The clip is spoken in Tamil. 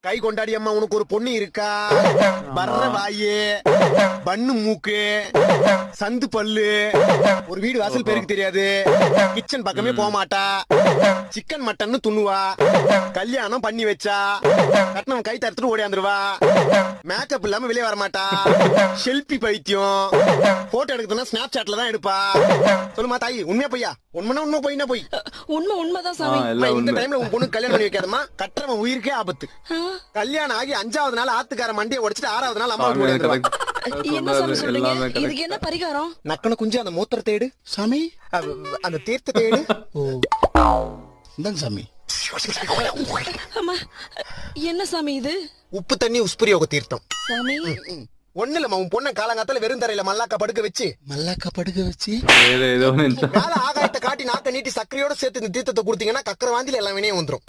கை கொண்டாடி அம்மா உனக்கு ஒரு பொண்ணு இருக்கா? வர்ற வாயே, பண்ணு மூக்கு, சந்து பல்லு, ஒரு வீடு வாசல் பேருக்கு தெரியாது, கிச்சன் பக்கமே போக மாட்டா, சிக்கன் மட்டன் துண்ணுவா, கல்யாணம் பண்ணி வச்சா, கட்டணம் கை தடுத்துட்டு ஓடியாந்துருவா, மேக்கப் இல்லாம வெளியே வர மாட்டா, செல்ஃபி பைத்தியம், போட்டோ எடுக்கிறதுனா ஸ்னாப் சாட்ல தான் எடுப்பா. சொல்லுமா தாயி, உண்மையா பொய்யா? உண்மைனா உண்மை, பொய்னா பொய். உண்மைதான் சாமி. இந்த டைம்ல உன் பொண்ணு கல்யாணம் பண்ணி வைக்காதமா, கட்டுறவன் உயிருக்கே ஆபத்து. கல்யாணம் ஆகி 5வது நாள் ஆத்துக்கார மண்டியை உடைச்சிட்டு 6வது நாள் அம்மா என்ன சாமி சொல்றீங்க? இதுக்கு என்ன பரிகாரம்? நக்கன குஞ்சு அந்த மூத்திர தேடு சாமி, அந்த தீர்த்த தேடு. சாமி அம்மா, என்ன சாமி இது? உப்பு தண்ணி உஸ்பிரியோக தீர்த்தம் சாமி. ஒண்ணு இல்லம்மா, உன் பொண்ண காலங்காத்தால வெறும் தரையில மல்லாக்கா படுக்க வச்சு கால ஆகாயத்தை காட்டி நாக்க நீட்டி சக்கரையோட சேர்த்து இந்த தீர்த்தத்தை கொடுத்தீங்கன்னா கக்கரை வாந்தில எல்லாம் வினையும் வந்துரும்.